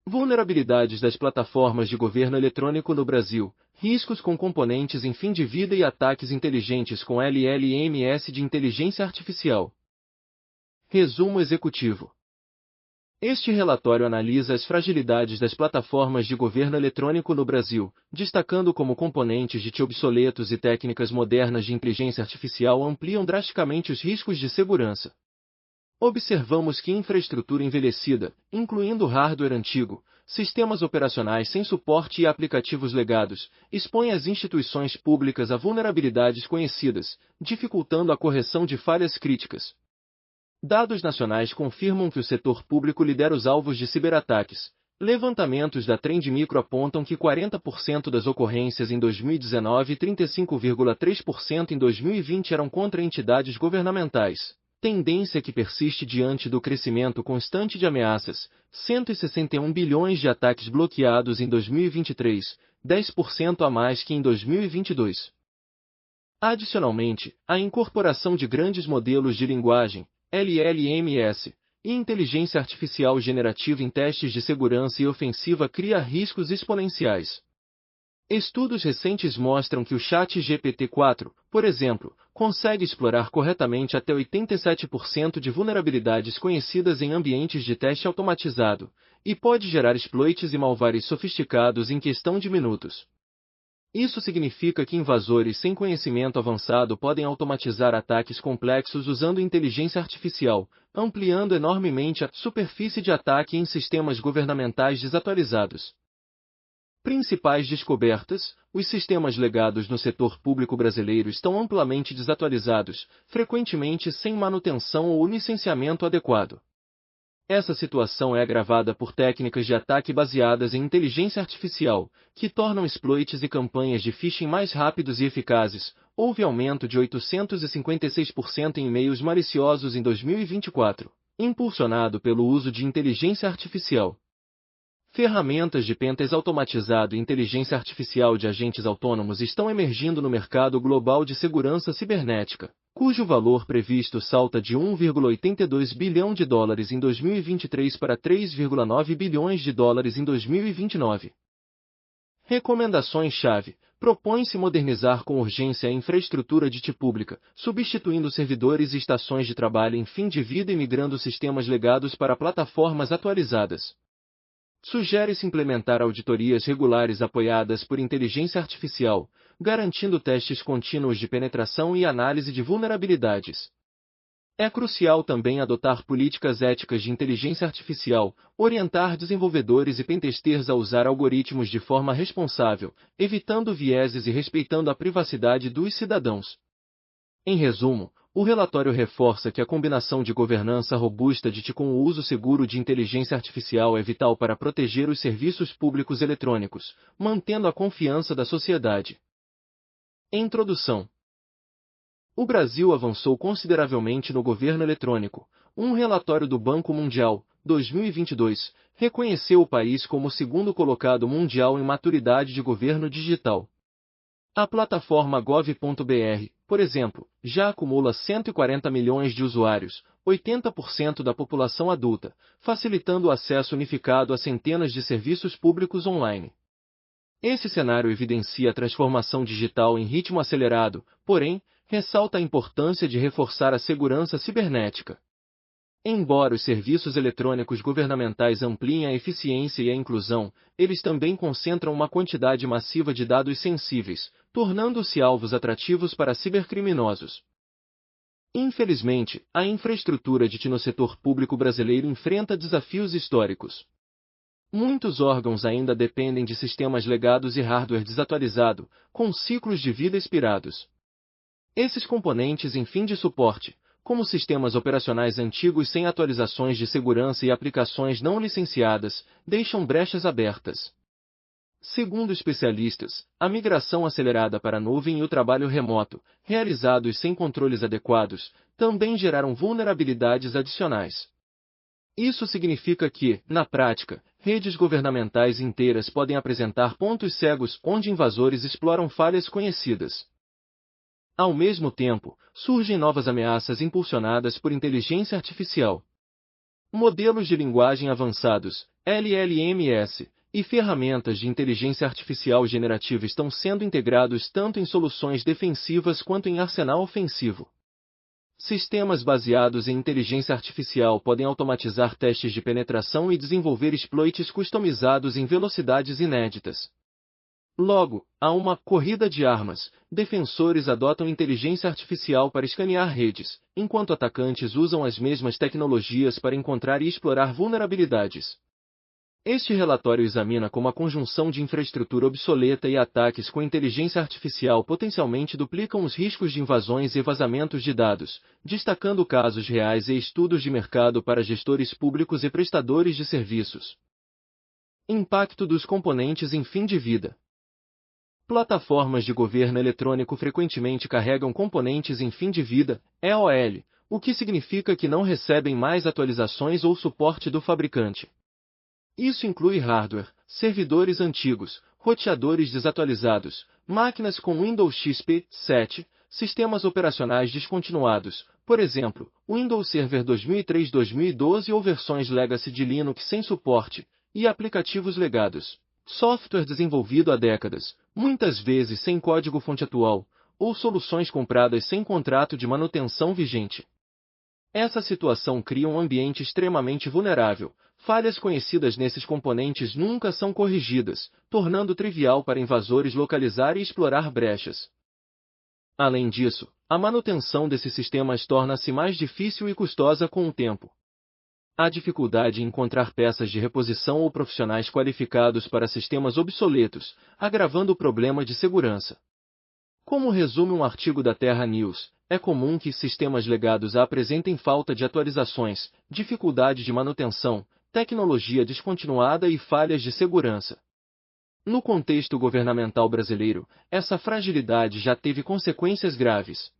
Vulnerabilidades das plataformas de governo eletrônico no Brasil, riscos com componentes em fim de vida e ataques inteligentes com LLMs de inteligência artificial. Resumo executivo. Este relatório analisa as fragilidades das plataformas de governo eletrônico no Brasil, destacando como componentes de TI obsoletos e técnicas modernas de inteligência artificial ampliam drasticamente os riscos de segurança. Observamos que infraestrutura envelhecida, incluindo hardware antigo, sistemas operacionais sem suporte e aplicativos legados, expõe as instituições públicas a vulnerabilidades conhecidas, dificultando a correção de falhas críticas. Dados nacionais confirmam que o setor público lidera os alvos de ciberataques. Levantamentos da Trend Micro apontam que 40% das ocorrências em 2019 e 35,3% em 2020 eram contra entidades governamentais. Tendência que persiste diante do crescimento constante de ameaças, 161 bilhões de ataques bloqueados em 2023, 10% a mais que em 2022. Adicionalmente, a incorporação de grandes modelos de linguagem, LLMs, e inteligência artificial generativa em testes de segurança e ofensiva cria riscos exponenciais. Estudos recentes mostram que o ChatGPT-4, por exemplo, consegue explorar corretamente até 87% de vulnerabilidades conhecidas em ambientes de teste automatizado, e pode gerar exploits e malwares sofisticados em questão de minutos. Isso significa que invasores sem conhecimento avançado podem automatizar ataques complexos usando inteligência artificial, ampliando enormemente a superfície de ataque em sistemas governamentais desatualizados. Principais descobertas: os sistemas legados no setor público brasileiro estão amplamente desatualizados, frequentemente sem manutenção ou licenciamento adequado. Essa situação é agravada por técnicas de ataque baseadas em inteligência artificial, que tornam exploits e campanhas de phishing mais rápidos e eficazes. Houve aumento de 856% em e-mails maliciosos em 2024, impulsionado pelo uso de inteligência artificial. Ferramentas de pentest automatizado e inteligência artificial de agentes autônomos estão emergindo no mercado global de segurança cibernética, cujo valor previsto salta de 1,82 bilhão de dólares em 2023 para 3,9 bilhões de dólares em 2029. Recomendações-chave: propõe-se modernizar com urgência a infraestrutura de TI pública, substituindo servidores e estações de trabalho em fim de vida e migrando sistemas legados para plataformas atualizadas. Sugere-se implementar auditorias regulares apoiadas por inteligência artificial, garantindo testes contínuos de penetração e análise de vulnerabilidades. É crucial também adotar políticas éticas de inteligência artificial, orientar desenvolvedores e pentesters a usar algoritmos de forma responsável, evitando vieses e respeitando a privacidade dos cidadãos. Em resumo, o relatório reforça que a combinação de governança robusta de TI com o uso seguro de inteligência artificial é vital para proteger os serviços públicos eletrônicos, mantendo a confiança da sociedade. Introdução. O Brasil avançou consideravelmente no governo eletrônico. Um relatório do Banco Mundial, 2022, reconheceu o país como o segundo colocado mundial em maturidade de governo digital. A plataforma Gov.br, por exemplo, já acumula 140 milhões de usuários, 80% da população adulta, facilitando o acesso unificado a centenas de serviços públicos online. Esse cenário evidencia a transformação digital em ritmo acelerado, porém, ressalta a importância de reforçar a segurança cibernética. Embora os serviços eletrônicos governamentais ampliem a eficiência e a inclusão, eles também concentram uma quantidade massiva de dados sensíveis, tornando-se alvos atrativos para cibercriminosos. Infelizmente, a infraestrutura de TI no setor público brasileiro enfrenta desafios históricos. Muitos órgãos ainda dependem de sistemas legados e hardware desatualizado, com ciclos de vida expirados. Esses componentes em fim de suporte, como sistemas operacionais antigos sem atualizações de segurança e aplicações não licenciadas, deixam brechas abertas. Segundo especialistas, a migração acelerada para a nuvem e o trabalho remoto, realizados sem controles adequados, também geraram vulnerabilidades adicionais. Isso significa que, na prática, redes governamentais inteiras podem apresentar pontos cegos onde invasores exploram falhas conhecidas. Ao mesmo tempo, surgem novas ameaças impulsionadas por inteligência artificial. Modelos de linguagem avançados, LLMs, e ferramentas de inteligência artificial generativa estão sendo integrados tanto em soluções defensivas quanto em arsenal ofensivo. Sistemas baseados em inteligência artificial podem automatizar testes de penetração e desenvolver exploits customizados em velocidades inéditas. Logo, há uma corrida de armas. Defensores adotam inteligência artificial para escanear redes, enquanto atacantes usam as mesmas tecnologias para encontrar e explorar vulnerabilidades. Este relatório examina como a conjunção de infraestrutura obsoleta e ataques com inteligência artificial potencialmente duplicam os riscos de invasões e vazamentos de dados, destacando casos reais e estudos de mercado para gestores públicos e prestadores de serviços. Impacto dos componentes em fim de vida. Plataformas de governo eletrônico frequentemente carregam componentes em fim de vida, EOL, o que significa que não recebem mais atualizações ou suporte do fabricante. Isso inclui hardware, servidores antigos, roteadores desatualizados, máquinas com Windows XP 7, sistemas operacionais descontinuados, por exemplo, Windows Server 2003-2012 ou versões legacy de Linux sem suporte, e aplicativos legados. Software desenvolvido há décadas, muitas vezes sem código-fonte atual, ou soluções compradas sem contrato de manutenção vigente. Essa situação cria um ambiente extremamente vulnerável. Falhas conhecidas nesses componentes nunca são corrigidas, tornando trivial para invasores localizar e explorar brechas. Além disso, a manutenção desses sistemas torna-se mais difícil e custosa com o tempo. Há dificuldade em encontrar peças de reposição ou profissionais qualificados para sistemas obsoletos, agravando o problema de segurança. Como resume um artigo da Terra News, é comum que sistemas legados apresentem falta de atualizações, dificuldade de manutenção, tecnologia descontinuada e falhas de segurança. No contexto governamental brasileiro, essa fragilidade já teve consequências graves.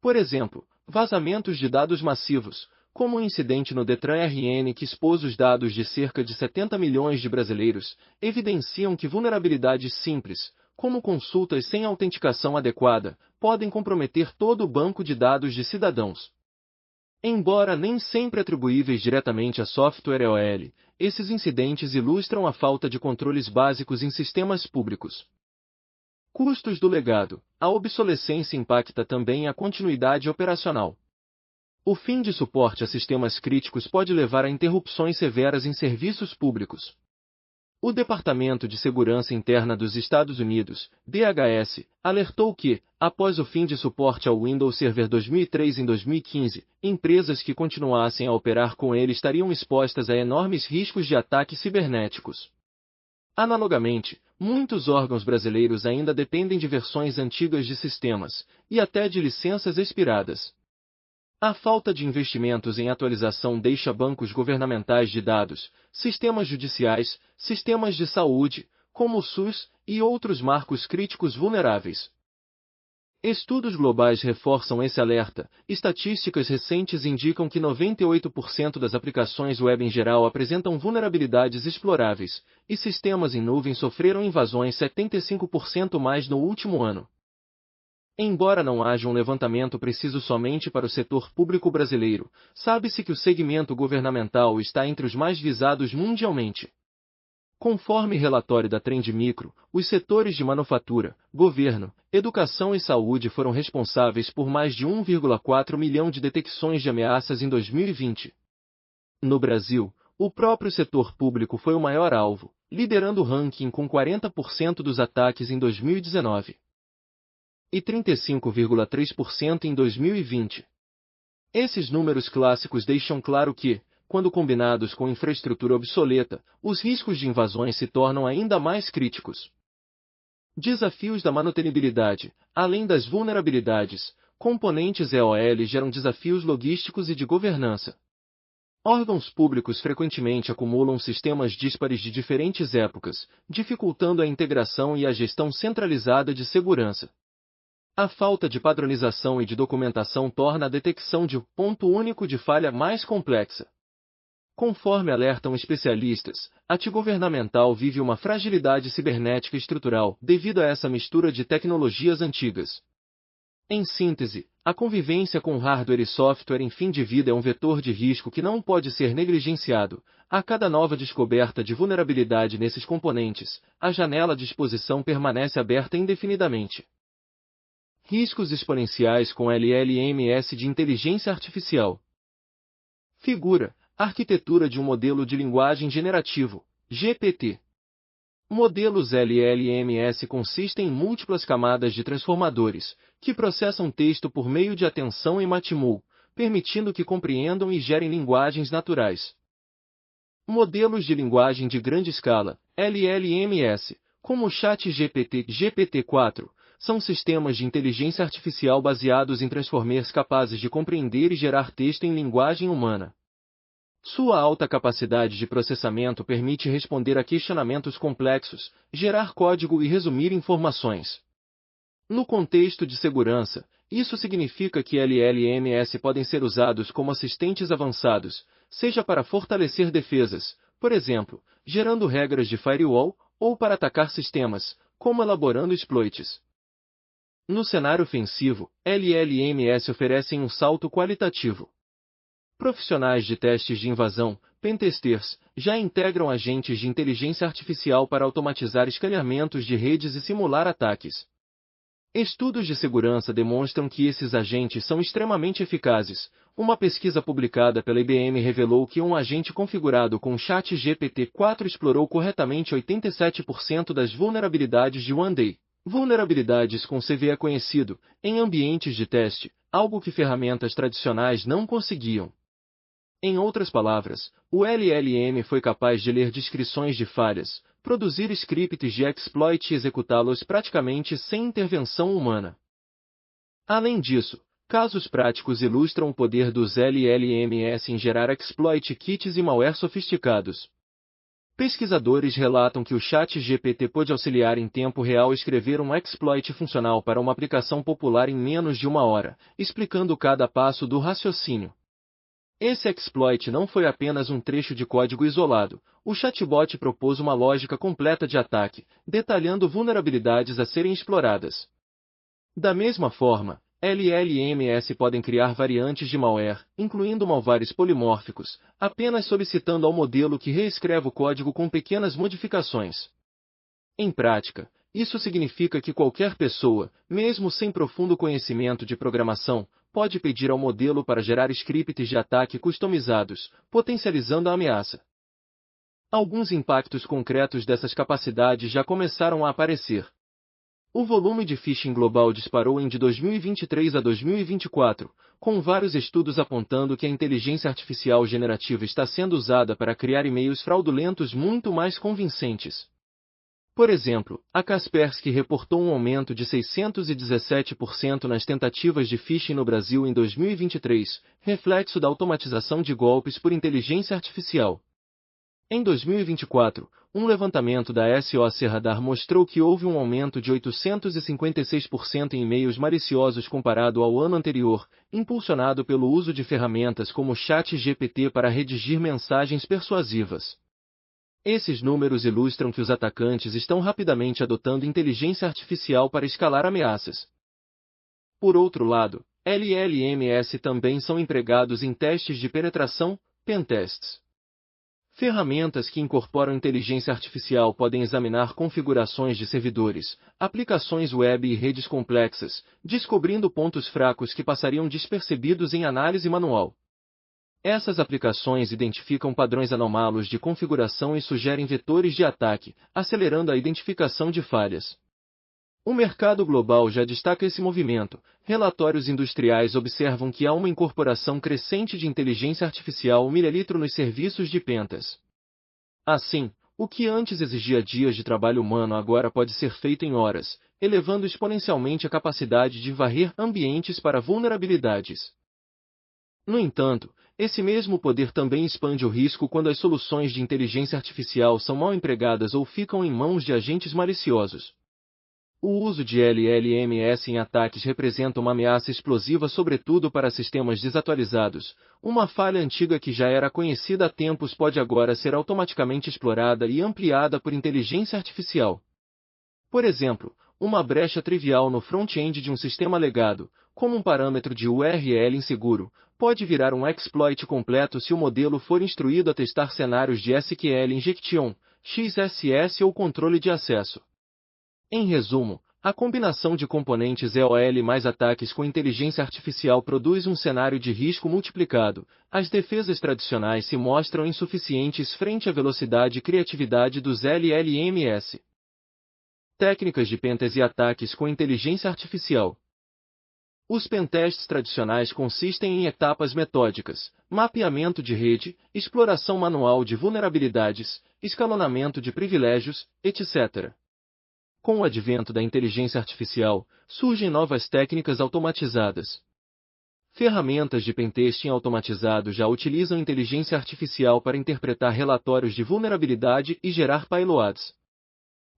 Por exemplo, vazamentos de dados massivos, como o incidente no Detran RN que expôs os dados de cerca de 70 milhões de brasileiros, evidenciam que vulnerabilidades simples, como consultas sem autenticação adequada, podem comprometer todo o banco de dados de cidadãos. Embora nem sempre atribuíveis diretamente a software EOL, esses incidentes ilustram a falta de controles básicos em sistemas públicos. Custos do legado. A obsolescência impacta também a continuidade operacional. O fim de suporte a sistemas críticos pode levar a interrupções severas em serviços públicos. O Departamento de Segurança Interna dos Estados Unidos, DHS, alertou que, após o fim de suporte ao Windows Server 2003 em 2015, empresas que continuassem a operar com ele estariam expostas a enormes riscos de ataques cibernéticos. Analogamente, muitos órgãos brasileiros ainda dependem de versões antigas de sistemas, e até de licenças expiradas. A falta de investimentos em atualização deixa bancos governamentais de dados, sistemas judiciais, sistemas de saúde, como o SUS, e outros marcos críticos vulneráveis. Estudos globais reforçam esse alerta. Estatísticas recentes indicam que 98% das aplicações web em geral apresentam vulnerabilidades exploráveis, e sistemas em nuvem sofreram invasões 75% mais no último ano. Embora não haja um levantamento preciso somente para o setor público brasileiro, sabe-se que o segmento governamental está entre os mais visados mundialmente. Conforme relatório da Trend Micro, os setores de manufatura, governo, educação e saúde foram responsáveis por mais de 1,4 milhão de detecções de ameaças em 2020. No Brasil, o próprio setor público foi o maior alvo, liderando o ranking com 40% dos ataques em 2019. E 35,3% em 2020. Esses números clássicos deixam claro que, quando combinados com infraestrutura obsoleta, os riscos de invasões se tornam ainda mais críticos. Desafios da manutenibilidade. Além das vulnerabilidades, componentes EOL geram desafios logísticos e de governança. Órgãos públicos frequentemente acumulam sistemas díspares de diferentes épocas, dificultando a integração e a gestão centralizada de segurança. A falta de padronização e de documentação torna a detecção de ponto único de falha mais complexa. Conforme alertam especialistas, a TI governamental vive uma fragilidade cibernética estrutural devido a essa mistura de tecnologias antigas. Em síntese, A convivência com hardware e software em fim de vida é um vetor de risco que não pode ser negligenciado. A cada nova descoberta de vulnerabilidade nesses componentes, a janela de exposição permanece aberta indefinidamente. Riscos exponenciais com LLMS de inteligência artificial. Figura: arquitetura de um modelo de linguagem generativo, GPT. Modelos LLMS consistem em múltiplas camadas de transformadores, que processam texto por meio de atenção e Matmul, permitindo que compreendam e gerem linguagens naturais. Modelos de linguagem de grande escala, LLMS, como o ChatGPT GPT-4, são sistemas de inteligência artificial baseados em transformers capazes de compreender e gerar texto em linguagem humana. Sua alta capacidade de processamento permite responder a questionamentos complexos, gerar código e resumir informações. No contexto de segurança, isso significa que LLMS podem ser usados como assistentes avançados, seja para fortalecer defesas, por exemplo, gerando regras de firewall, ou para atacar sistemas, como elaborando exploits. No cenário ofensivo, LLMS oferecem um salto qualitativo. Profissionais de testes de invasão, pentesters, já integram agentes de inteligência artificial para automatizar escaneamentos de redes e simular ataques. Estudos de segurança demonstram que esses agentes são extremamente eficazes. Uma pesquisa publicada pela IBM revelou que um agente configurado com ChatGPT-4 explorou corretamente 87% das vulnerabilidades de OneDay. Vulnerabilidades com CV é conhecido, em ambientes de teste, algo que ferramentas tradicionais não conseguiam. Em outras palavras, o LLM foi capaz de ler descrições de falhas, produzir scripts de exploit e executá-los praticamente sem intervenção humana. Além disso, casos práticos ilustram o poder dos LLMS em gerar exploit kits e malware sofisticados. Pesquisadores relatam que o ChatGPT pôde auxiliar em tempo real escrever um exploit funcional para uma aplicação popular em menos de uma hora, explicando cada passo do raciocínio. Esse exploit não foi apenas um trecho de código isolado. O chatbot propôs uma lógica completa de ataque, detalhando vulnerabilidades a serem exploradas. Da mesma forma, LLMS podem criar variantes de malware, incluindo malwares polimórficos, apenas solicitando ao modelo que reescreva o código com pequenas modificações. Em prática, isso significa que qualquer pessoa, mesmo sem profundo conhecimento de programação, pode pedir ao modelo para gerar scripts de ataque customizados, potencializando a ameaça. Alguns impactos concretos dessas capacidades já começaram a aparecer. O volume de phishing global disparou de 2023 a 2024, com vários estudos apontando que a inteligência artificial generativa está sendo usada para criar e-mails fraudulentos muito mais convincentes. Por exemplo, a Kaspersky reportou um aumento de 617% nas tentativas de phishing no Brasil em 2023, reflexo da automatização de golpes por inteligência artificial. Em 2024, um levantamento da SOC Radar mostrou que houve um aumento de 856% em e-mails maliciosos comparado ao ano anterior, impulsionado pelo uso de ferramentas como o ChatGPT para redigir mensagens persuasivas. Esses números ilustram que os atacantes estão rapidamente adotando inteligência artificial para escalar ameaças. Por outro lado, LLMS também são empregados em testes de penetração, pentests. Ferramentas que incorporam inteligência artificial podem examinar configurações de servidores, aplicações web e redes complexas, descobrindo pontos fracos que passariam despercebidos em análise manual. Essas aplicações identificam padrões anômalos de configuração e sugerem vetores de ataque, acelerando a identificação de falhas. O mercado global já destaca esse movimento. Relatórios industriais observam que há uma incorporação crescente de inteligência artificial mililitro nos serviços de pentas. Assim, o que antes exigia dias de trabalho humano agora pode ser feito em horas, elevando exponencialmente a capacidade de varrer ambientes para vulnerabilidades. No entanto, esse mesmo poder também expande o risco quando as soluções de inteligência artificial são mal empregadas ou ficam em mãos de agentes maliciosos. O uso de LLMS em ataques representa uma ameaça explosiva sobretudo para sistemas desatualizados. Uma falha antiga que já era conhecida há tempos pode agora ser automaticamente explorada e ampliada por inteligência artificial. Por exemplo, uma brecha trivial no front-end de um sistema legado, como um parâmetro de URL inseguro, pode virar um exploit completo se o modelo for instruído a testar cenários de SQL Injection, XSS ou controle de acesso. Em resumo, a combinação de componentes EOL mais ataques com inteligência artificial produz um cenário de risco multiplicado. As defesas tradicionais se mostram insuficientes frente à velocidade e criatividade dos LLMs. Técnicas de pentas e ataques com inteligência artificial. Os pentests tradicionais consistem em etapas metódicas, mapeamento de rede, exploração manual de vulnerabilidades, escalonamento de privilégios, etc. Com o advento da inteligência artificial, surgem novas técnicas automatizadas. Ferramentas de pentesting automatizado já utilizam inteligência artificial para interpretar relatórios de vulnerabilidade e gerar payloads.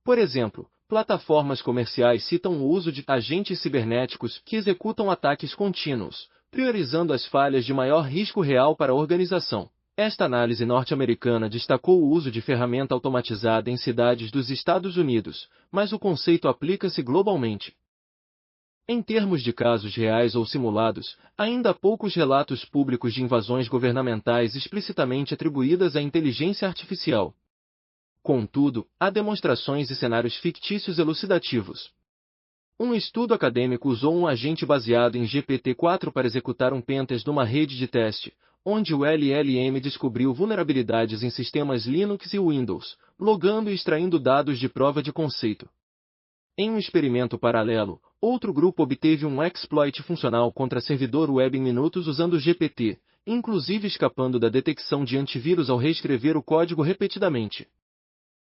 Por exemplo, plataformas comerciais citam o uso de agentes cibernéticos que executam ataques contínuos, priorizando as falhas de maior risco real para a organização. Esta análise norte-americana destacou o uso de ferramenta automatizada em cidades dos Estados Unidos, mas o conceito aplica-se globalmente. Em termos de casos reais ou simulados, ainda há poucos relatos públicos de invasões governamentais explicitamente atribuídas à inteligência artificial. Contudo, há demonstrações e cenários fictícios elucidativos. Um estudo acadêmico usou um agente baseado em GPT-4 para executar um pentest numa rede de teste, onde o LLM descobriu vulnerabilidades em sistemas Linux e Windows, logando e extraindo dados de prova de conceito. Em um experimento paralelo, outro grupo obteve um exploit funcional contra servidor web em minutos usando GPT, inclusive escapando da detecção de antivírus ao reescrever o código repetidamente.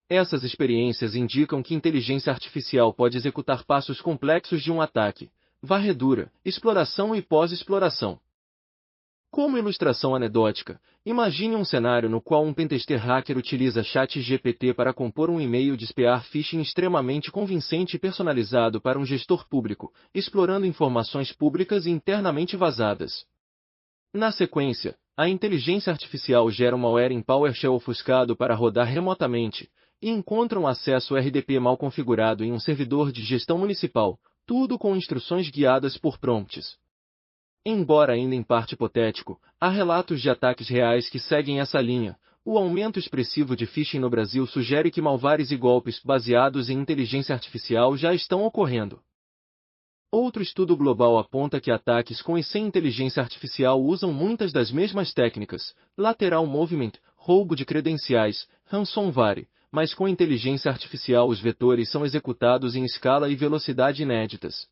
Essas experiências indicam que inteligência artificial pode executar passos complexos de um ataque, varredura, exploração e pós-exploração. Como ilustração anedótica, imagine um cenário no qual um pentester hacker utiliza ChatGPT para compor um e-mail de spear phishing extremamente convincente e personalizado para um gestor público, explorando informações públicas e internamente vazadas. Na sequência, a inteligência artificial gera um malware em PowerShell ofuscado para rodar remotamente, e encontra um acesso RDP mal configurado em um servidor de gestão municipal, tudo com instruções guiadas por prompts. Embora ainda em parte hipotético, há relatos de ataques reais que seguem essa linha. O aumento expressivo de phishing no Brasil sugere que malwares e golpes baseados em inteligência artificial já estão ocorrendo. Outro estudo global aponta que ataques com e sem inteligência artificial usam muitas das mesmas técnicas: lateral movement, roubo de credenciais, ransomware, mas com inteligência artificial os vetores são executados em escala e velocidade inéditas.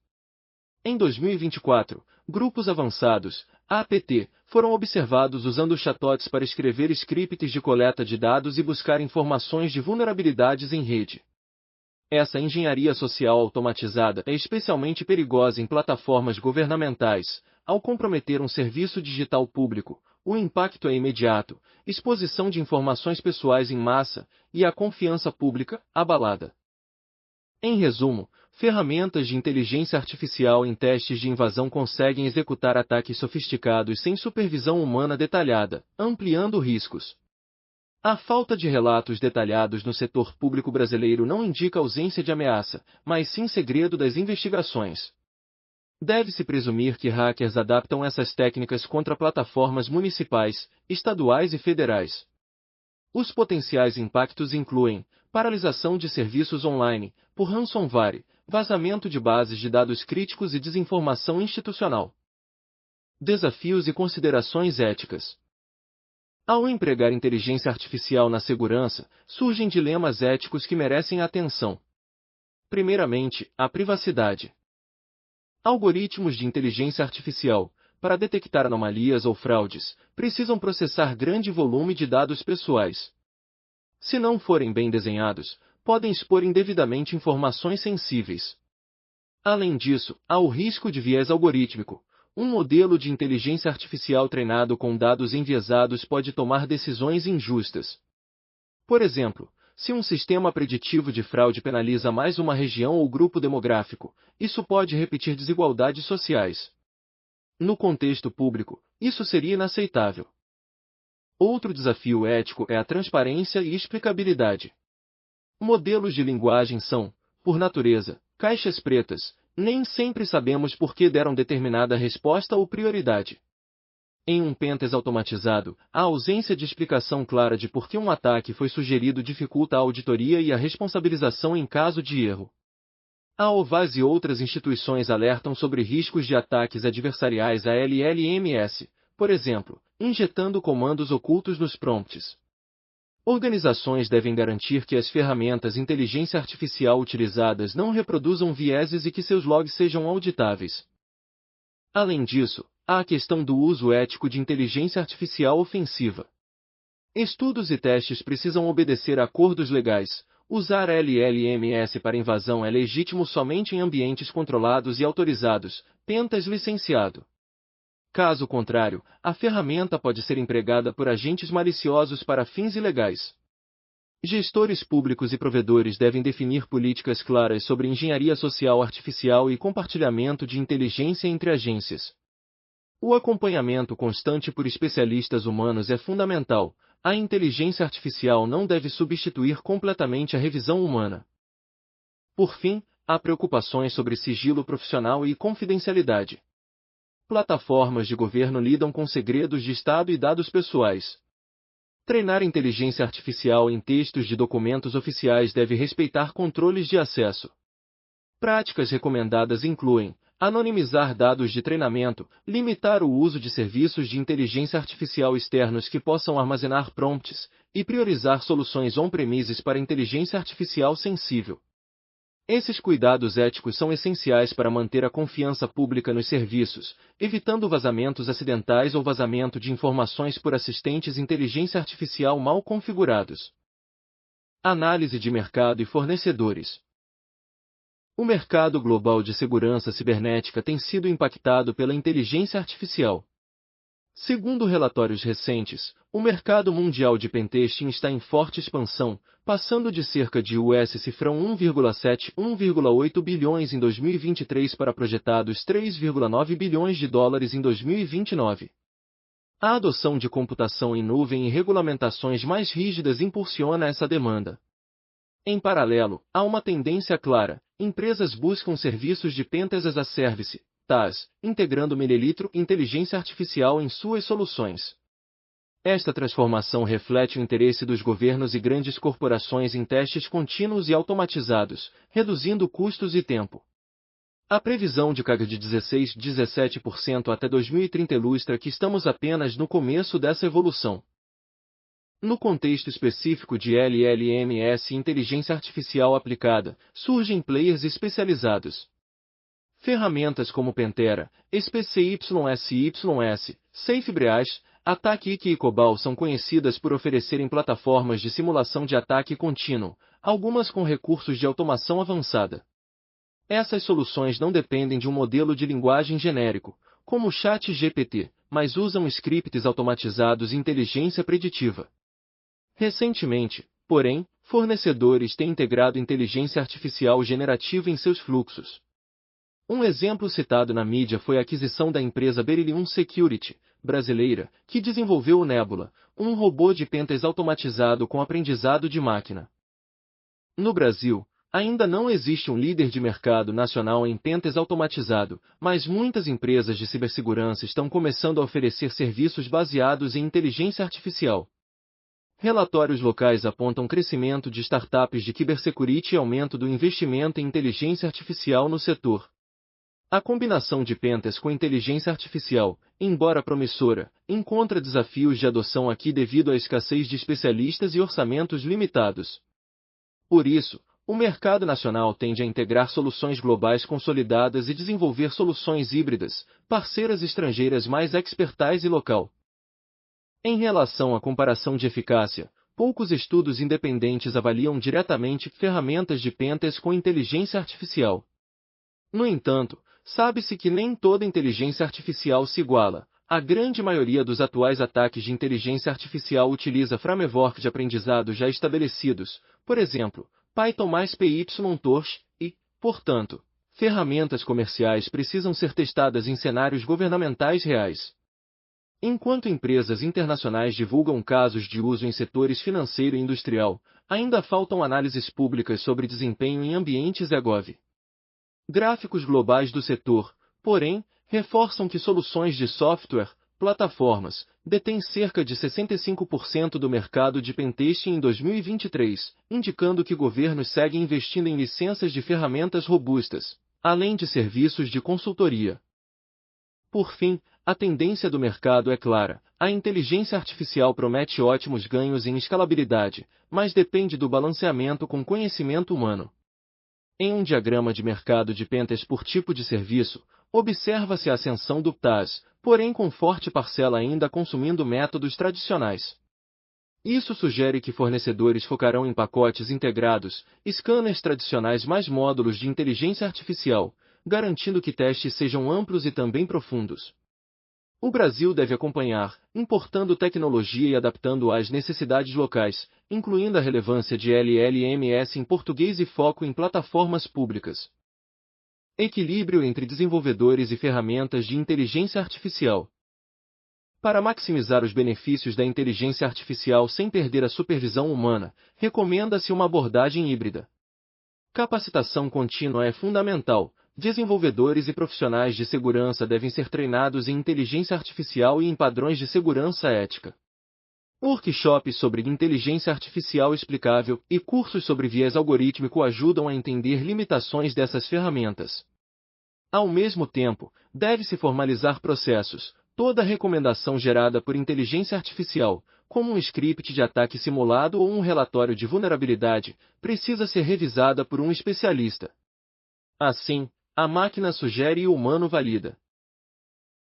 Em 2024, grupos avançados, APT, foram observados usando chatbots para escrever scripts de coleta de dados e buscar informações de vulnerabilidades em rede. Essa engenharia social automatizada é especialmente perigosa em plataformas governamentais. Ao comprometer um serviço digital público, o impacto é imediato, exposição de informações pessoais em massa, e a confiança pública, abalada. Em resumo, ferramentas de inteligência artificial em testes de invasão conseguem executar ataques sofisticados sem supervisão humana detalhada, ampliando riscos. A falta de relatos detalhados no setor público brasileiro não indica ausência de ameaça, mas sim segredo das investigações. Deve-se presumir que hackers adaptam essas técnicas contra plataformas municipais, estaduais e federais. Os potenciais impactos incluem paralisação de serviços online, por ransomware, vazamento de bases de dados críticos e desinformação institucional. Desafios e considerações éticas. Ao empregar inteligência artificial na segurança, surgem dilemas éticos que merecem atenção. Primeiramente, a privacidade. Algoritmos de inteligência artificial, para detectar anomalias ou fraudes, precisam processar grande volume de dados pessoais. Se não forem bem desenhados, podem expor indevidamente informações sensíveis. Além disso, há o risco de viés algorítmico. Um modelo de inteligência artificial treinado com dados enviesados pode tomar decisões injustas. Por exemplo, se um sistema preditivo de fraude penaliza mais uma região ou grupo demográfico, isso pode repetir desigualdades sociais. No contexto público, isso seria inaceitável. Outro desafio ético é a transparência e explicabilidade. Modelos de linguagem são, por natureza, caixas pretas, nem sempre sabemos por que deram determinada resposta ou prioridade. Em um pentest automatizado, a ausência de explicação clara de por que um ataque foi sugerido dificulta a auditoria e a responsabilização em caso de erro. A OVAS e outras instituições alertam sobre riscos de ataques adversariais a LLMS, por exemplo, injetando comandos ocultos nos prompts. Organizações devem garantir que as ferramentas inteligência artificial utilizadas não reproduzam vieses e que seus logs sejam auditáveis. Além disso, há a questão do uso ético de inteligência artificial ofensiva. Estudos e testes precisam obedecer a acordos legais. Usar LLMS para invasão é legítimo somente em ambientes controlados e autorizados, pentest licenciado. Caso contrário, a ferramenta pode ser empregada por agentes maliciosos para fins ilegais. Gestores públicos e provedores devem definir políticas claras sobre engenharia social artificial e compartilhamento de inteligência entre agências. O acompanhamento constante por especialistas humanos é fundamental. A inteligência artificial não deve substituir completamente a revisão humana. Por fim, há preocupações sobre sigilo profissional e confidencialidade. Plataformas de governo lidam com segredos de Estado e dados pessoais. Treinar inteligência artificial em textos de documentos oficiais deve respeitar controles de acesso. Práticas recomendadas incluem anonimizar dados de treinamento, limitar o uso de serviços de inteligência artificial externos que possam armazenar prompts, e priorizar soluções on-premises para inteligência artificial sensível. Esses cuidados éticos são essenciais para manter a confiança pública nos serviços, evitando vazamentos acidentais ou vazamento de informações por assistentes inteligência artificial mal configurados. Análise de mercado e fornecedores. O mercado global de segurança cibernética tem sido impactado pela inteligência artificial. Segundo relatórios recentes, o mercado mundial de pentesting está em forte expansão, passando de cerca de US$ 1,7–1,8 bilhões em 2023 para projetados $3,9 bilhões em 2029. A adoção de computação em nuvem e regulamentações mais rígidas impulsiona essa demanda. Em paralelo, há uma tendência clara: empresas buscam serviços de Pentest as a Service, TaaS, integrando inteligência artificial em suas soluções. Esta transformação reflete o interesse dos governos e grandes corporações em testes contínuos e automatizados, reduzindo custos e tempo. A previsão de CAGR de 16–17% até 2030 ilustra que estamos apenas no começo dessa evolução. No contexto específico de LLMS e inteligência artificial aplicada, surgem players especializados. Ferramentas como Pentera, SPCYSYS, SafeBreach, AttackIQ e Cobalt são conhecidas por oferecerem plataformas de simulação de ataque contínuo, algumas com recursos de automação avançada. Essas soluções não dependem de um modelo de linguagem genérico, como o ChatGPT, mas usam scripts automatizados e inteligência preditiva. Recentemente, porém, fornecedores têm integrado inteligência artificial generativa em seus fluxos. Um exemplo citado na mídia foi a aquisição da empresa Beryllium Security, brasileira, que desenvolveu o Nebula, um robô de pentest automatizado com aprendizado de máquina. No Brasil, ainda não existe um líder de mercado nacional em pentest automatizado, mas muitas empresas de cibersegurança estão começando a oferecer serviços baseados em inteligência artificial. Relatórios locais apontam crescimento de startups de cibersecurity e aumento do investimento em inteligência artificial no setor. A combinação de pentest com inteligência artificial, embora promissora, encontra desafios de adoção aqui devido à escassez de especialistas e orçamentos limitados. Por isso, o mercado nacional tende a integrar soluções globais consolidadas e desenvolver soluções híbridas, parceiras estrangeiras mais expertise e local. Em relação à comparação de eficácia, poucos estudos independentes avaliam diretamente ferramentas de pentest com inteligência artificial. No entanto, sabe-se que nem toda inteligência artificial se iguala. A grande maioria dos atuais ataques de inteligência artificial utiliza frameworks de aprendizado já estabelecidos, por exemplo, Python mais PyTorch, e, portanto, ferramentas comerciais precisam ser testadas em cenários governamentais reais. Enquanto empresas internacionais divulgam casos de uso em setores financeiro e industrial, ainda faltam análises públicas sobre desempenho em ambientes EGOV. Gráficos globais do setor, porém, reforçam que soluções de software, plataformas, detêm cerca de 65% do mercado de pentesting em 2023, indicando que governos seguem investindo em licenças de ferramentas robustas, além de serviços de consultoria. Por fim, a tendência do mercado é clara. A inteligência artificial promete ótimos ganhos em escalabilidade, mas depende do balanceamento com conhecimento humano. Em um diagrama de mercado de pentas por tipo de serviço, observa-se a ascensão do PaaS, porém com forte parcela ainda consumindo métodos tradicionais. Isso sugere que fornecedores focarão em pacotes integrados, scanners tradicionais mais módulos de inteligência artificial, garantindo que testes sejam amplos e também profundos. O Brasil deve acompanhar, importando tecnologia e adaptando-a às necessidades locais, incluindo a relevância de LLMS em português e foco em plataformas públicas. Equilíbrio entre desenvolvedores e ferramentas de inteligência artificial. Para maximizar os benefícios da inteligência artificial sem perder a supervisão humana, recomenda-se uma abordagem híbrida. Capacitação contínua é fundamental. Desenvolvedores e profissionais de segurança devem ser treinados em inteligência artificial e em padrões de segurança ética. Workshops sobre inteligência artificial explicável e cursos sobre viés algorítmico ajudam a entender limitações dessas ferramentas. Ao mesmo tempo, deve-se formalizar processos. Toda recomendação gerada por inteligência artificial, como um script de ataque simulado ou um relatório de vulnerabilidade, precisa ser revisada por um especialista. Assim, a máquina sugere e o humano valida.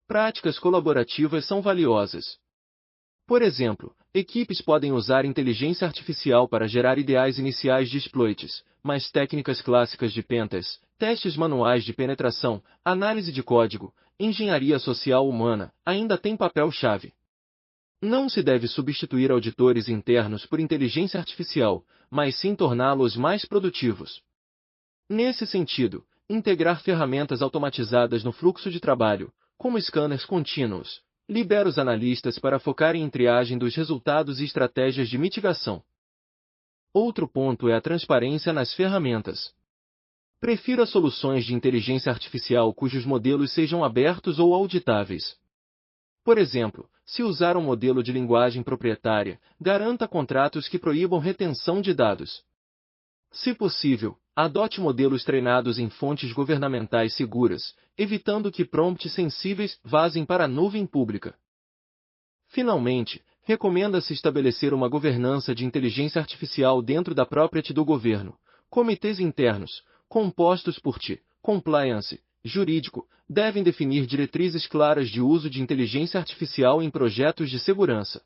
Práticas colaborativas são valiosas. Por exemplo, equipes podem usar inteligência artificial para gerar ideais iniciais de exploits, mas técnicas clássicas de pentas, testes manuais de penetração, análise de código, engenharia social humana, ainda têm papel-chave. Não se deve substituir auditores internos por inteligência artificial, mas sim torná-los mais produtivos. Nesse sentido, integrar ferramentas automatizadas no fluxo de trabalho, como scanners contínuos, libera os analistas para focarem em triagem dos resultados e estratégias de mitigação. Outro ponto é a transparência nas ferramentas. Prefira soluções de inteligência artificial cujos modelos sejam abertos ou auditáveis. Por exemplo, se usar um modelo de linguagem proprietária, garanta contratos que proíbam retenção de dados. Se possível, adote modelos treinados em fontes governamentais seguras, evitando que prompts sensíveis vazem para a nuvem pública. Finalmente, recomenda-se estabelecer uma governança de inteligência artificial dentro da própria TI do governo. Comitês internos, compostos por TI, compliance, jurídico, devem definir diretrizes claras de uso de inteligência artificial em projetos de segurança.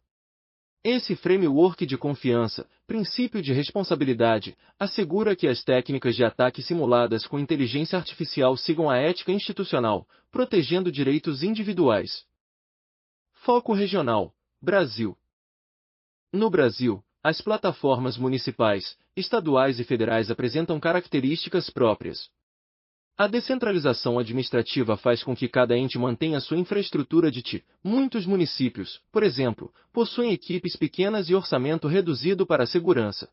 Esse framework de confiança, princípio de responsabilidade, assegura que as técnicas de ataque simuladas com inteligência artificial sigam a ética institucional, protegendo direitos individuais. Foco regional: Brasil. No Brasil, as plataformas municipais, estaduais e federais apresentam características próprias. A descentralização administrativa faz com que cada ente mantenha sua infraestrutura de TI. Muitos municípios, por exemplo, possuem equipes pequenas e orçamento reduzido para a segurança.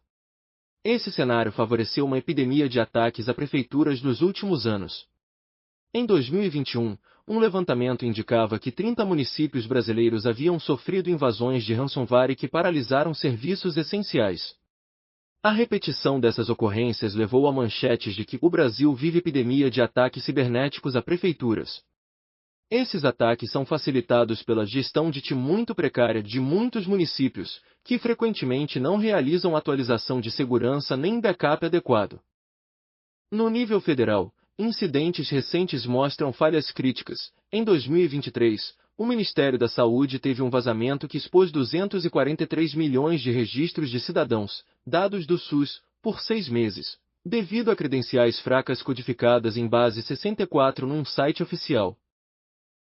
Esse cenário favoreceu uma epidemia de ataques a prefeituras nos últimos anos. Em 2021, um levantamento indicava que 30 municípios brasileiros haviam sofrido invasões de ransomware que paralisaram serviços essenciais. A repetição dessas ocorrências levou a manchetes de que o Brasil vive epidemia de ataques cibernéticos a prefeituras. Esses ataques são facilitados pela gestão de TI muito precária de muitos municípios, que frequentemente não realizam atualização de segurança nem backup adequado. No nível federal, incidentes recentes mostram falhas críticas. Em 2023, o Ministério da Saúde teve um vazamento que expôs 243 milhões de registros de cidadãos, dados do SUS, por 6 meses, devido a credenciais fracas codificadas em base 64 num site oficial.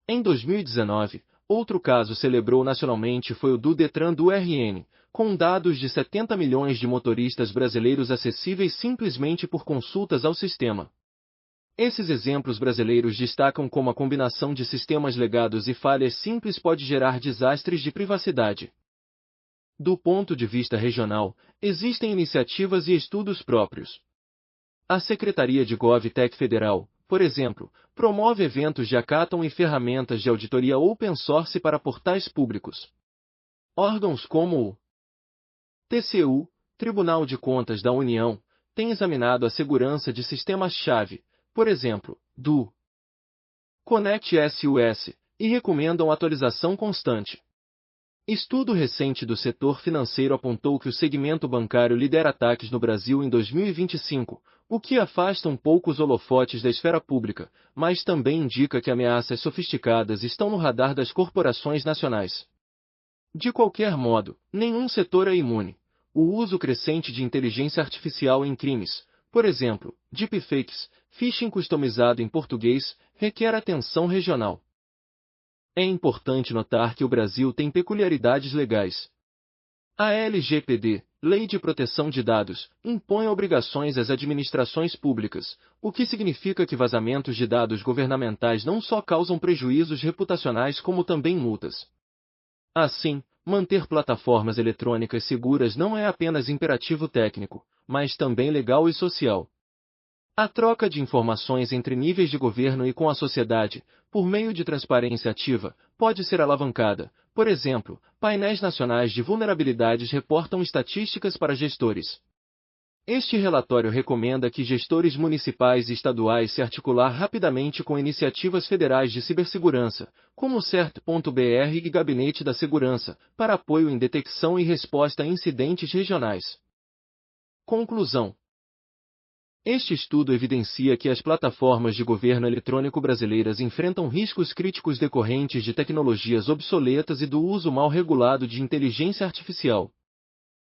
Em 2019, outro caso celebrou nacionalmente foi o do Detran do RN, com dados de 70 milhões de motoristas brasileiros acessíveis simplesmente por consultas ao sistema. Esses exemplos brasileiros destacam como a combinação de sistemas legados e falhas simples pode gerar desastres de privacidade. Do ponto de vista regional, existem iniciativas e estudos próprios. A Secretaria de GovTech Federal, por exemplo, promove eventos de hackathon e ferramentas de auditoria open source para portais públicos. Órgãos como o TCU, Tribunal de Contas da União, têm examinado a segurança de sistemas-chave, por exemplo, do Connect SUS, e recomendam atualização constante. Estudo recente do setor financeiro apontou que o segmento bancário lidera ataques no Brasil em 2025, o que afasta um pouco os holofotes da esfera pública, mas também indica que ameaças sofisticadas estão no radar das corporações nacionais. De qualquer modo, nenhum setor é imune. O uso crescente de inteligência artificial em crimes, por exemplo, deepfakes, phishing customizado em português, requer atenção regional. É importante notar que o Brasil tem peculiaridades legais. A LGPD, Lei de Proteção de Dados, impõe obrigações às administrações públicas, o que significa que vazamentos de dados governamentais não só causam prejuízos reputacionais como também multas. Assim, manter plataformas eletrônicas seguras não é apenas imperativo técnico, mas também legal e social. A troca de informações entre níveis de governo e com a sociedade, por meio de transparência ativa, pode ser alavancada. Por exemplo, painéis nacionais de vulnerabilidades reportam estatísticas para gestores. Este relatório recomenda que gestores municipais e estaduais se articular rapidamente com iniciativas federais de cibersegurança, como o CERT.br e Gabinete da Segurança, para apoio em detecção e resposta a incidentes regionais. Conclusão. Este estudo evidencia que as plataformas de governo eletrônico brasileiras enfrentam riscos críticos decorrentes de tecnologias obsoletas e do uso mal regulado de inteligência artificial.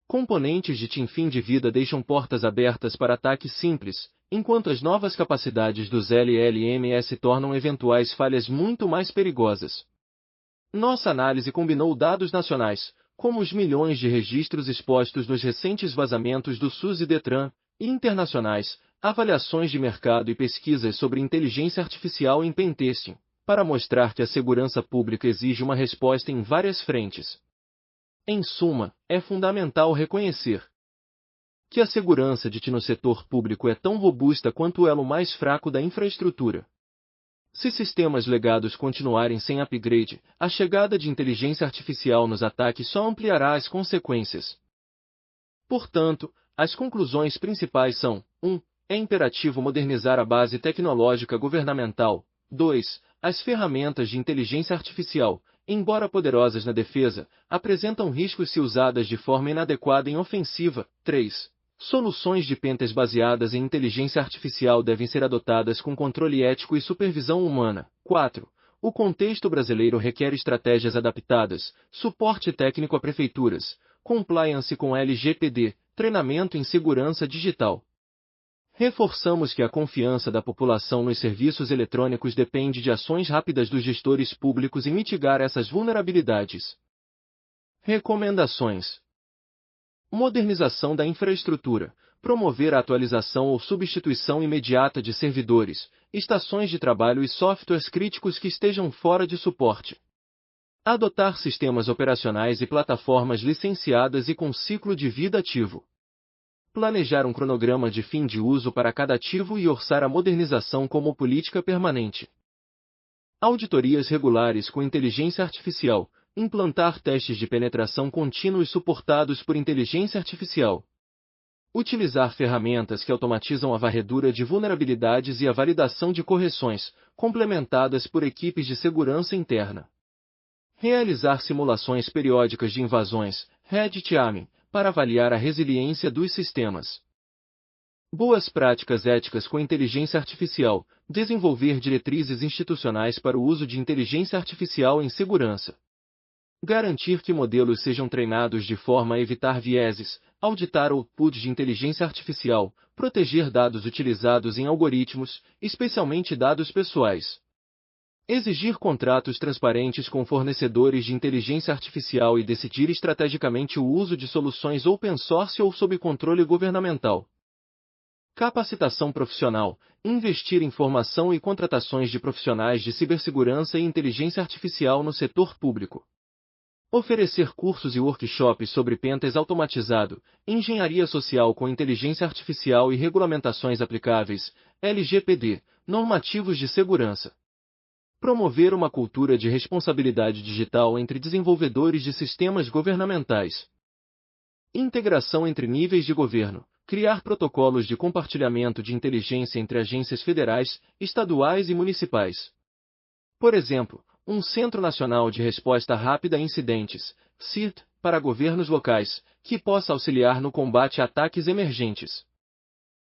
Componentes de fim de vida deixam portas abertas para ataques simples, enquanto as novas capacidades dos LLMs tornam eventuais falhas muito mais perigosas. Nossa análise combinou dados nacionais, como os milhões de registros expostos nos recentes vazamentos do SUS e Detran, e internacionais, avaliações de mercado e pesquisas sobre inteligência artificial em pentesting, para mostrar que a segurança pública exige uma resposta em várias frentes. Em suma, é fundamental reconhecer que a segurança de no setor público é tão robusta quanto o elo mais fraco da infraestrutura. Se sistemas legados continuarem sem upgrade, a chegada de inteligência artificial nos ataques só ampliará as consequências. Portanto, as conclusões principais são: 1. É imperativo modernizar a base tecnológica governamental. 2. As ferramentas de inteligência artificial, embora poderosas na defesa, apresentam riscos se usadas de forma inadequada em ofensiva. 3. Soluções de pentest baseadas em inteligência artificial devem ser adotadas com controle ético e supervisão humana. 4. O contexto brasileiro requer estratégias adaptadas, suporte técnico a prefeituras, compliance com LGPD, treinamento em segurança digital. Reforçamos que a confiança da população nos serviços eletrônicos depende de ações rápidas dos gestores públicos em mitigar essas vulnerabilidades. Recomendações: modernização da infraestrutura, promover a atualização ou substituição imediata de servidores, estações de trabalho e softwares críticos que estejam fora de suporte. Adotar sistemas operacionais e plataformas licenciadas e com ciclo de vida ativo. Planejar um cronograma de fim de uso para cada ativo e orçar a modernização como política permanente. Auditorias regulares com inteligência artificial. Implantar testes de penetração contínuos suportados por inteligência artificial. Utilizar ferramentas que automatizam a varredura de vulnerabilidades e a validação de correções, complementadas por equipes de segurança interna. Realizar simulações periódicas de invasões, Red Teaming, para avaliar a resiliência dos sistemas. Boas práticas éticas com inteligência artificial. Desenvolver diretrizes institucionais para o uso de inteligência artificial em segurança. Garantir que modelos sejam treinados de forma a evitar vieses, auditar output de inteligência artificial, proteger dados utilizados em algoritmos, especialmente dados pessoais. Exigir contratos transparentes com fornecedores de inteligência artificial e decidir estrategicamente o uso de soluções open source ou sob controle governamental. Capacitação profissional. Investir em formação e contratações de profissionais de cibersegurança e inteligência artificial no setor público. Oferecer cursos e workshops sobre pentas automatizado, engenharia social com inteligência artificial e regulamentações aplicáveis, LGPD, normativos de segurança. Promover uma cultura de responsabilidade digital entre desenvolvedores de sistemas governamentais. Integração entre níveis de governo. Criar protocolos de compartilhamento de inteligência entre agências federais, estaduais e municipais. Por exemplo, um Centro Nacional de Resposta Rápida a Incidentes, CIRT, para governos locais, que possa auxiliar no combate a ataques emergentes.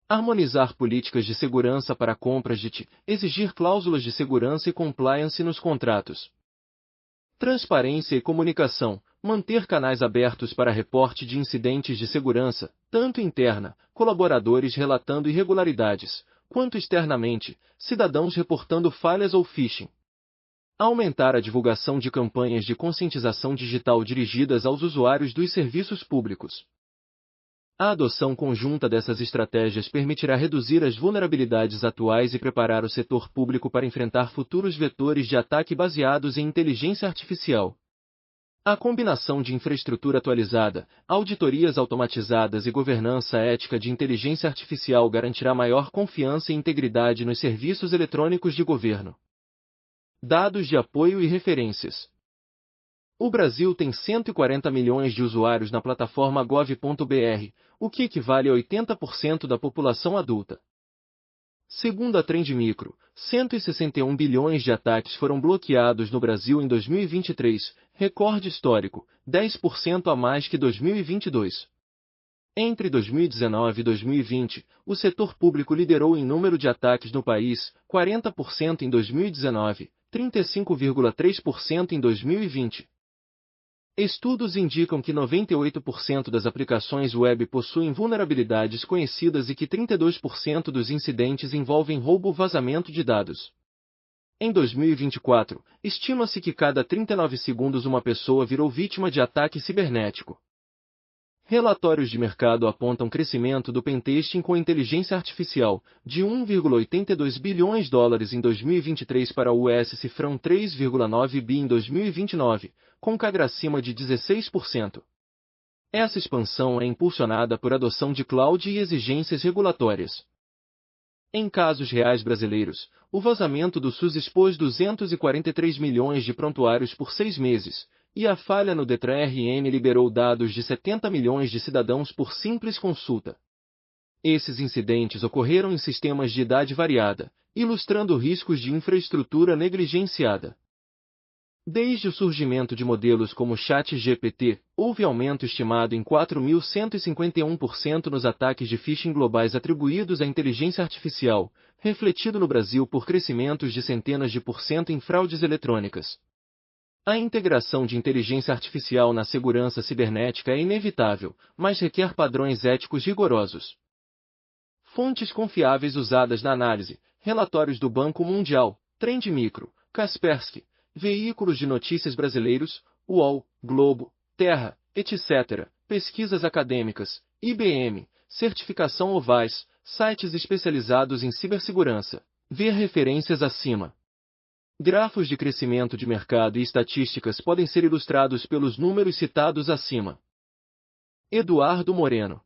Harmonizar políticas de segurança para compras de TI, exigir cláusulas de segurança e compliance nos contratos. Transparência e comunicação, manter canais abertos para reporte de incidentes de segurança, tanto interna, colaboradores relatando irregularidades, quanto externamente, cidadãos reportando falhas ou phishing. Aumentar a divulgação de campanhas de conscientização digital dirigidas aos usuários dos serviços públicos. A adoção conjunta dessas estratégias permitirá reduzir as vulnerabilidades atuais e preparar o setor público para enfrentar futuros vetores de ataque baseados em inteligência artificial. A combinação de infraestrutura atualizada, auditorias automatizadas e governança ética de inteligência artificial garantirá maior confiança e integridade nos serviços eletrônicos de governo. Dados de apoio e referências. O Brasil tem 140 milhões de usuários na plataforma gov.br, o que equivale a 80% da população adulta. Segundo a Trend Micro, 161 bilhões de ataques foram bloqueados no Brasil em 2023, recorde histórico, 10% a mais que 2022. Entre 2019 e 2020, o setor público liderou em número de ataques no país, 40% em 2019, 35,3% em 2020. Estudos indicam que 98% das aplicações web possuem vulnerabilidades conhecidas e que 32% dos incidentes envolvem roubo ou vazamento de dados. Em 2024, estima-se que cada 39 segundos uma pessoa virou vítima de ataque cibernético. Relatórios de mercado apontam crescimento do pentesting com inteligência artificial, de 1,82 bilhões de dólares em 2023 para US cifrão 3,9 bi em 2029, com CAGR acima de 16%. Essa expansão é impulsionada por adoção de cloud e exigências regulatórias. Em casos reais brasileiros, o vazamento do SUS expôs 243 milhões de prontuários por 6 meses, e a falha no DETRAN-RM liberou dados de 70 milhões de cidadãos por simples consulta. Esses incidentes ocorreram em sistemas de idade variada, ilustrando riscos de infraestrutura negligenciada. Desde o surgimento de modelos como o ChatGPT, houve aumento estimado em 4.151% nos ataques de phishing globais atribuídos à inteligência artificial, refletido no Brasil por crescimentos de centenas de por cento em fraudes eletrônicas. A integração de inteligência artificial na segurança cibernética é inevitável, mas requer padrões éticos rigorosos. Fontes confiáveis usadas na análise: relatórios do Banco Mundial, Trend Micro, Kaspersky, veículos de notícias brasileiros, UOL, Globo, Terra, etc., pesquisas acadêmicas, IBM, certificação OVAS, sites especializados em cibersegurança. Ver referências acima. Grafos de crescimento de mercado e estatísticas podem ser ilustrados pelos números citados acima. Eduardo Moreno.